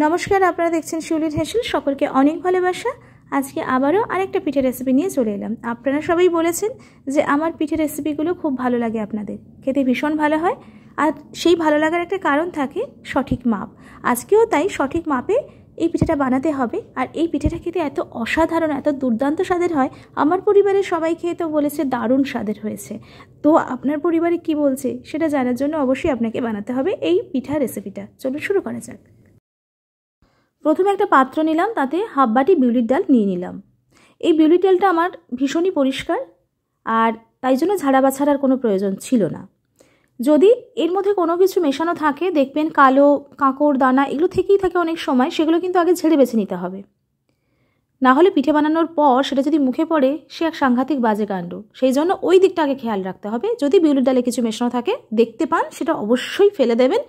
নমস্কার, আপনারা দেখছেন শিউলির হেসেল। সকলকে অনেক ভালোবাসা। আজকে আবারও আরেকটা পিঠের রেসিপি নিয়ে চলে এলাম। আপনারা সবাই বলেছেন যে আমার পিঠের রেসিপিগুলো খুব ভালো লাগে, আপনাদের খেতে ভীষণ ভালো হয়। আর সেই ভালো লাগার একটা কারণ থাকে, সঠিক মাপ। আজকেও তাই সঠিক মাপে এই পিঠেটা বানাতে হবে। আর এই পিঠেটা খেতে এত অসাধারণ, এত দুর্দান্ত স্বাদের হয়। আমার পরিবারের সবাই খেয়ে তো বলেছে দারুণ স্বাদের হয়েছে। তো আপনার পরিবারে কি বলছে সেটা জানার জন্য অবশ্যই আপনাকে বানাতে হবে এই পিঠার রেসিপিটা। চলুন শুরু করা যাক। প্রথমে একটা পাত্র নিলাম, তাতে হাফ বাটি বিউলির ডাল নিয়ে নিলাম। এই বিউলির ডালটা আমার ভীষণই পরিষ্কার, আর তাই জন্য ঝাড়া বাছাড়ার কোনো প্রয়োজন ছিল না। যদি এর মধ্যে কোনো কিছু মেশানো থাকে, দেখবেন কালো কাঁকড় দানা এগুলো থেকেই থাকে অনেক সময়, সেগুলো কিন্তু আগে ঝেড়ে বেছে নিতে হবে। না হলে পিঠে বানানোর পর সেটা যদি মুখে পড়ে, সে এক সাংঘাতিক বাজে কাণ্ড। সেই জন্য ওই দিকটা আগে খেয়াল রাখতে হবে। যদি বিউলির ডালে কিছু মেশানো থাকে দেখতে পান, সেটা অবশ্যই ফেলে দেবেন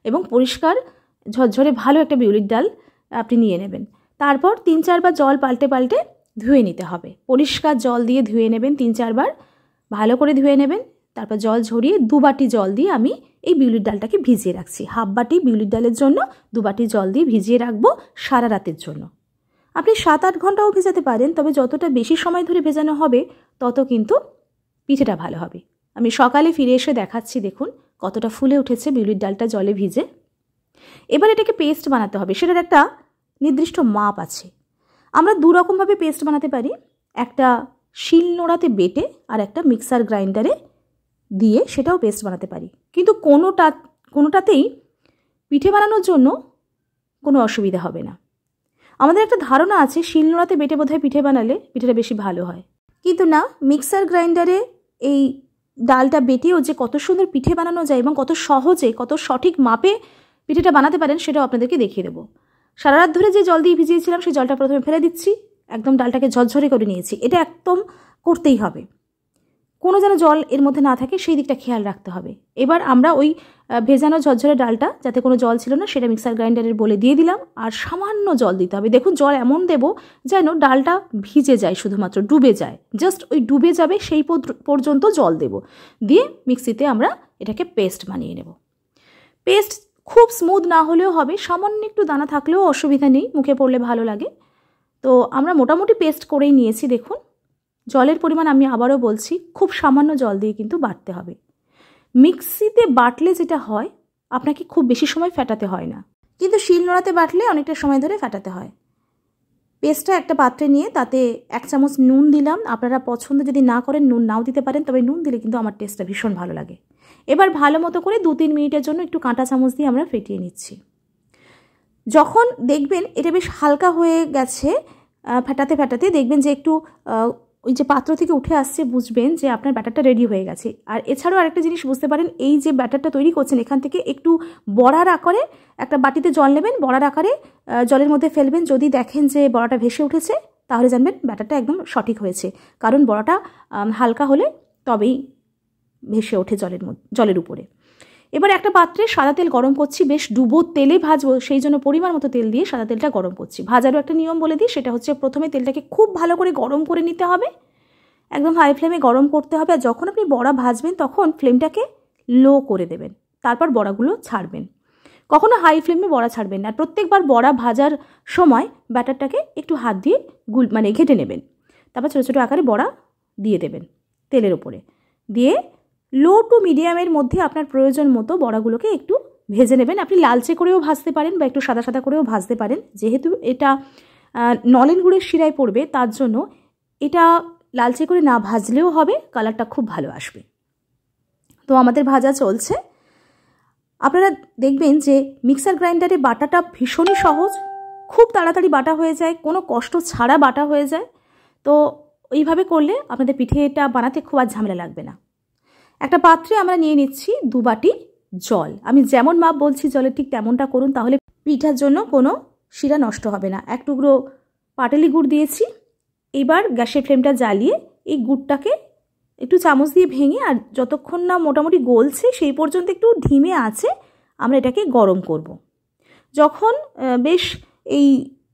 এবং পরিষ্কার ঝরঝরে ভালো একটা বিউলির ডাল আপনি নিয়ে নেবেন। তারপর 3-4 বার জল পাল্টে পাল্টে ধুয়ে নিতে হবে। পরিষ্কার জল দিয়ে ধুয়ে নেবেন, 3-4 বার ভালো করে ধুয়ে নেবেন। তারপর জল ঝরিয়ে 2 বাটি জল দিয়ে আমি এই বিউলির ডালটাকে ভিজিয়ে রাখছি। হাফ বাটি বিউলির ডালের জন্য 2 বাটি জল দিয়ে ভিজিয়ে রাখবো সারা রাতের জন্য। আপনি 7-8 ঘন্টাও ভেজাতে পারেন, তবে যতটা বেশি সময় ধরে ভেজানো হবে তত কিন্তু পিঠেটা ভালো হবে। আমি সকালে ফিরে এসে দেখাচ্ছি, দেখুন কতটা ফুলে উঠেছে বিউলির ডালটা জলে ভিজে। এবার এটাকে পেস্ট বানাতে হবে। সেটার একটা নির্দিষ্ট মাপ আছে। আমরা 2 রকমভাবে পেস্ট বানাতে পারি, একটা শিলনোড়াতে বেটে আর একটা মিক্সার গ্রাইন্ডারে দিয়ে সেটাও পেস্ট বানাতে পারি। কিন্তু কোনোটাতেই পিঠে বানানোর জন্য কোনো অসুবিধা হবে না। আমাদের একটা ধারণা আছে শিলনোড়াতে বেটে বোধহয় পিঠে বানালে পিঠেটা বেশি ভালো হয়, কিন্তু না, মিক্সার গ্রাইন্ডারে এই ডালটা বেটেও যে কত সুন্দর পিঠে বানানো যায় এবং কত সহজে, কত সঠিক মাপে পিঠেটা বানাতে পারেন সেটাও আপনাদেরকে দেখিয়ে দেবো। সারা রাত ধরে যে জল দিয়ে ভিজিয়েছিলাম সেই জলটা প্রথমে ফেলে দিচ্ছি, একদম ডালটাকে ঝরঝরে করে নিয়েছি। এটা একদম করতেই হবে, কোনো যেন জল এর মধ্যে না থাকে সেই দিকটা খেয়াল রাখতে হবে। এবার আমরা ওই ভেজানো ঝরঝরে ডালটা, যাতে কোনো জল ছিল না, সেটা মিক্সার গ্রাইন্ডারের বলে দিয়ে দিলাম। আর সামান্য জল দিতে হবে। দেখুন জল এমন দেবো যেন ডালটা ভিজে যায়, শুধুমাত্র ডুবে যায়, জাস্ট ওই ডুবে যাবে সেই পর্যন্ত জল দেব। দিয়ে মিক্সিতে আমরা এটাকে পেস্ট বানিয়ে নেব। পেস্ট খুব স্মুথ না হলেও হবে, সামান্য একটু দানা থাকলেও অসুবিধা নেই, মুখে পড়লে ভালো লাগে। তো আমরা মোটামুটি পেস্ট করেই নিয়েছি। দেখুন জলের পরিমাণ আমি আবারও বলছি, খুব সামান্য জল দিয়ে কিন্তু বাটতে হবে। মিক্সিতে বাটলে যেটা হয়, আপনাকে খুব বেশি সময় ফেটাতে হয় না, কিন্তু শিলনোড়াতে বাটলে অনেকটা সময় ধরে ফেটাতে হয়। পেস্টটা একটা পাত্রে নিয়ে তাতে 1 চামচ নুন দিলাম। আপনারা পছন্দ যদি না করেন নুন নাও দিতে পারেন, তবে নুন দিলে কিন্তু আমার টেস্টটা ভীষণ ভালো লাগে। এবার ভালো মতো করে 2-3 মিনিটের জন্য একটু কাঁটা চামচ দিয়ে আমরা ফেটিয়ে নিচ্ছি। যখন দেখবেন এটা বেশ হালকা হয়ে গেছে, ফেটাতে ফেটাতে দেখবেন যে একটু ওই যে পাত্র থেকে উঠে আসছে, বুঝবেন যে আপনার ব্যাটারটা রেডি হয়ে গেছে। আর এছাড়াও আরেকটা জিনিস বুঝতে পারেন, এই যে ব্যাটারটা তৈরি করছেন এখান থেকে একটু বড়ার আকারে একটা বাটিতে জল নেবেন, বড়ার আকারে জলের মধ্যে ফেলবেন। যদি দেখেন যে বড়াটা ভেসে উঠেছে, তাহলে জানবেন ব্যাটারটা একদম সঠিক হয়েছে। কারণ বড়াটা হালকা হলে তবেই ভেসে ওঠে জলের উপরে। এবার একটা পাত্রে সাদা তেল গরম করছি, বেশ ডুবো তেলে ভাজবো, সেই জন্য পরিমাণ মতো তেল দিয়ে সাদা তেলটা গরম করছি। ভাজারও একটা নিয়ম বলে দিই, সেটা হচ্ছে প্রথমে তেলটাকে খুব ভালো করে গরম করে নিতে হবে, একদম হাই ফ্লেমে গরম করতে হবে। আর যখন আপনি বড়া ভাজবেন তখন ফ্লেমটাকে লো করে দেবেন, তারপর বড়াগুলো ছাড়বেন। কখনো হাই ফ্লেমে বড়া ছাড়বেন না। প্রত্যেকবার বড়া ভাজার সময় ব্যাটারটাকে একটু হাত দিয়ে ঘেটে নেবেন। তারপর ছোটো ছোটো আকারে বড়া দিয়ে দেবেন তেলের ওপরে। দিয়ে লো টু মিডিয়ামের মধ্যে আপনার প্রয়োজন মতো বড়াগুলোকে একটু ভেজে নেবেন। আপনি লালচে করেও ভাজতে পারেন বা একটু সাদা সাদা করেও ভাজতে পারেন। যেহেতু এটা নলেন গুড়ের শিরায় পড়বে, তার জন্য এটা লালচে করে না ভাজলেও হবে, কালারটা খুব ভালো আসবে। তো আমাদের ভাজা চলছে। আপনারা দেখবেন যে মিক্সার গ্রাইন্ডারে বাটাটা ভীষণই সহজ, খুব তাড়াতাড়ি বাটা হয়ে যায়, কোনো কষ্ট ছাড়া বাটা হয়ে যায়। তো এইভাবে করলে আপনাদের পিঠেটা বানাতে খুব আর ঝামেলা লাগবে না। একটা পাত্রে আমরা নিয়ে নিচ্ছি 2 বাটি জল। আমি যেমন মাপ বলছি জলের ঠিক তেমনটা করুন, তাহলে পিঠার জন্য কোনো শিরা নষ্ট হবে না। 1 টুকরো পাটালি গুড় দিয়েছি। এবার গ্যাসের ফ্লেমটা জ্বালিয়ে এই গুড়টাকে একটু চামচ দিয়ে ভেঙে, আর যতক্ষণ না মোটামুটি গলছে সেই পর্যন্ত একটু ধিমে আছে আমরা এটাকে গরম করব। যখন বেশ এই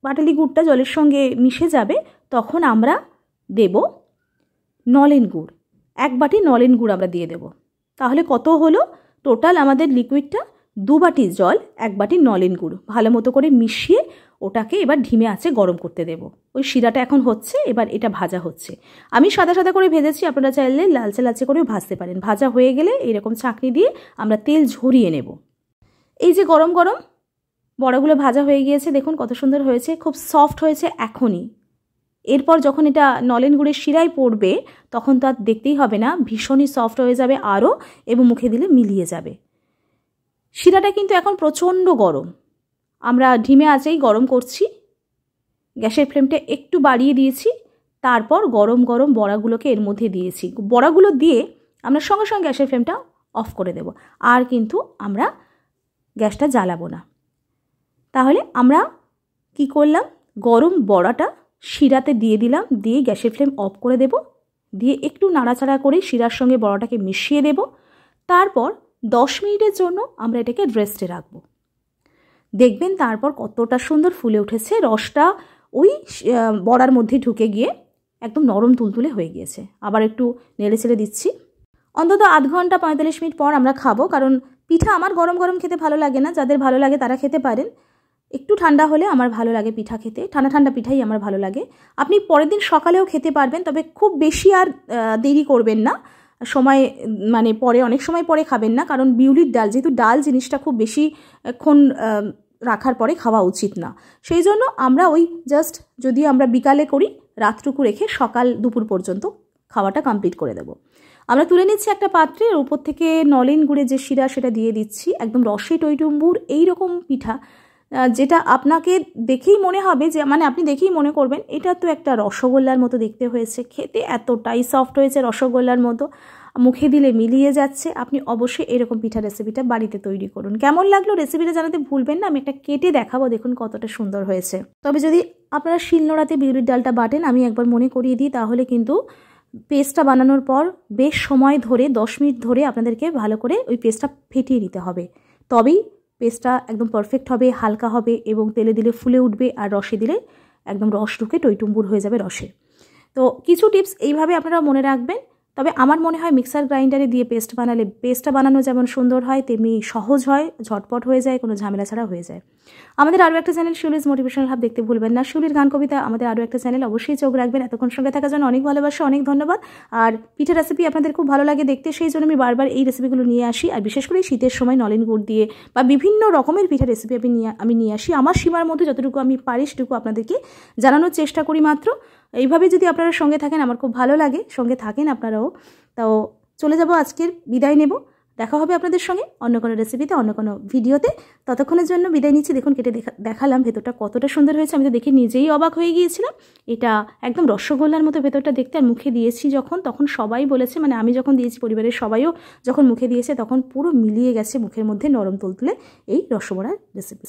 পাটালি গুড়টা জলের সঙ্গে মিশে যাবে, তখন আমরা দেব নলেন গুড়। 1 বাটি নলেন গুড় আমরা দিয়ে দেব। তাহলে কত হলো? টোটাল আমাদের লিকুইডটা 2 বাটি জল 1 বাটি নলেন গুড় ভালো মতো করে মিশিয়ে ওটাকে এবার ধিমে আঁচে গরম করতে দেব। ওই শিরাটা এখন হচ্ছে, এবার এটা ভাজা হচ্ছে। আমি সাদা সাদা করে ভেজেছি, আপনারা চাইলে লালচে লালচে করেও ভাজতে পারেন। ভাজা হয়ে গেলে এরকম চাকনি দিয়ে আমরা তেল ঝরিয়ে নেব। এই যে গরম গরম বড়াগুলো ভাজা হয়ে গিয়েছে, দেখুন কত সুন্দর হয়েছে, খুব সফট হয়েছে এখনই। এরপর যখন এটা নলেন গুড়ের শিরায় পড়বে তখন তো আর দেখতেই হবে না, ভীষণই সফট হয়ে যাবে আরও, এবং মুখে দিলে মিলিয়ে যাবে। শিরাটা কিন্তু এখন প্রচণ্ড গরম, আমরা ধিমে আঁচেই গরম করছি। গ্যাসের ফ্লেমটা একটু বাড়িয়ে দিয়েছি, তারপর গরম গরম বড়াগুলোকে এর মধ্যে দিয়েছি। বড়াগুলো দিয়ে আমরা সঙ্গে সঙ্গে গ্যাসের ফ্লেমটা অফ করে দেব, আর কিন্তু আমরা গ্যাসটা জ্বালাবো না। তাহলে আমরা কি করলাম, গরম বড়াটা শিরাতে দিয়ে দিলাম, দিয়ে গ্যাসের ফ্লেম অফ করে দেব, দিয়ে একটু নাড়াচাড়া করে শিরার সঙ্গে বড়াটাকে মিশিয়ে দেব। তারপর 10 মিনিটের জন্য আমরা এটাকে রেস্টে রাখব। দেখবেন তারপর কতটা সুন্দর ফুলে উঠেছে, রসটা ওই বড়ার মধ্যে ঢুকে গিয়ে একদম নরম তুলতুলে হয়ে গিয়েছে। আবার একটু নেড়ে চেড়ে দিচ্ছি। অন্তত আধ ঘন্টা 45 মিনিট পর আমরা খাবো, কারণ পিঠা আমার গরম গরম খেতে ভালো লাগে না, যাদের ভালো লাগে তারা খেতে পারেন। একটু ঠান্ডা হলে আমার ভালো লাগে পিঠা খেতে, ঠান্ডা ঠান্ডা পিঠাই আমার ভালো লাগে। আপনি পরের দিন সকালেও খেতে পারবেন, তবে খুব বেশি আর দেরি করবেন না, সময় মানে পরে অনেক সময় পরে খাবেন না, কারণ বিউলির ডাল, যেহেতু ডাল জিনিসটা খুব বেশিক্ষণ রাখার পরে খাওয়া উচিত না। সেই জন্য আমরা ওই জাস্ট যদি আমরা বিকালে করি, রাতটুকু রেখে সকাল দুপুর পর্যন্ত খাওয়াটা কমপ্লিট করে দেব। আমরা তুলে নিচ্ছি একটা পাত্রে, উপর থেকে নলেন গুড়ের যে শিরা সেটা দিয়ে দিচ্ছি। একদম রসে টইটুম্বুর এইরকম পিঠা, যেটা আপনাকে দেখেই মনে হবে যে মানে আপনি দেখেই মনে করবেন এটা তো একটা রসগোল্লার মতো দেখতে হয়েছে, খেতে এতটাই সফট হয়েছে রসগোল্লার মতো, মুখে দিলে মিলিয়ে যাচ্ছে। আপনি অবশ্যই এরকম পিঠা রেসিপিটা বাড়িতে তৈরি করুন। কেমন লাগলো রেসিপিটা জানাতে ভুলবেন না। আমি একটা কেটে দেখাবো, দেখুন কতটা সুন্দর হয়েছে। তবে যদি আপনারা শিলনোড়াতে বিউলির ডালটা বাটেন, আমি একবার মনে করিয়ে দিই, তাহলে কিন্তু পেস্টটা বানানোর পর বেশ সময় ধরে 10 মিনিট ধরে আপনাদেরকে ভালো করে ওই পেস্টটা ফেটিয়ে নিতে হবে, তবেই পেস্টটা একদম পারফেক্ট হবে, হালকা হবে এবং তেলে দিলে ফুলে উঠবে, আর রসে দিলে একদম রস ঢুকে টইটুম্বুর হয়ে যাবে রসে। তো কিছু টিপস এইভাবে আপনারা মনে রাখবেন। তবে আমার মনে হয় মিক্সার গ্রাইন্ডারে দিয়ে পেস্ট বানালে পেস্টটা বানানো যেমন সুন্দর হয়, তেমনি সহজ হয়, ঝটপট হয়ে যায়, কোনো ঝামেলা ছাড়া হয়ে যায়। আমাদের আরও একটা চ্যানেল শিউলিজ মোটিভেশনাল হাব দেখতে ভুলবেন না। শিউলির গান কবিতা আমাদের আরও একটা চ্যানেল, অবশ্যই চোখ রাখবেন। এতক্ষণ সঙ্গে থাকার জন্য অনেক ভালোবাসা, অনেক ধন্যবাদ। আর পিঠা রেসিপি আপনাদের খুব ভালো লাগে দেখতে, সেই জন্য আমি বারবার এই রেসিপিগুলো নিয়ে আসি। আর বিশেষ করে শীতের সময় নলেন গুড় দিয়ে বা বিভিন্ন রকমের পিঠা রেসিপি আমি নিয়ে আসি। আমার সীমার মধ্যে যতটুকু আমি পারি সেটুকু আপনাদেরকে জানানোর চেষ্টা করি মাত্র। এইভাবে যদি আপনারা সঙ্গে থাকেন আমার খুব ভালো লাগে, সঙ্গে থাকেন আপনারাও। তাও চলে যাব, আজকের বিদায় নেব। দেখা হবে আপনাদের সঙ্গে অন্য কোনো রেসিপিতে, অন্য কোনো ভিডিওতে। ততক্ষণের জন্য বিদায় নিচ্ছি। দেখুন কেটে দেখালাম ভেতরটা কতটা সুন্দর হয়েছে, আমি তো দেখে নিজেই অবাক হয়ে গিয়েছিলাম। এটা একদম রসগোল্লার মতো ভেতরটা দেখতে, আর মুখে দিয়েছি তখন সবাই বলেছে, মানে আমি যখন দিয়েছি পরিবারের সবাইও যখন মুখে দিয়েছে তখন পুরো মিলিয়ে গেছে মুখের মধ্যে নরম তুলতুলে এই রসবড়ার রেসিপি।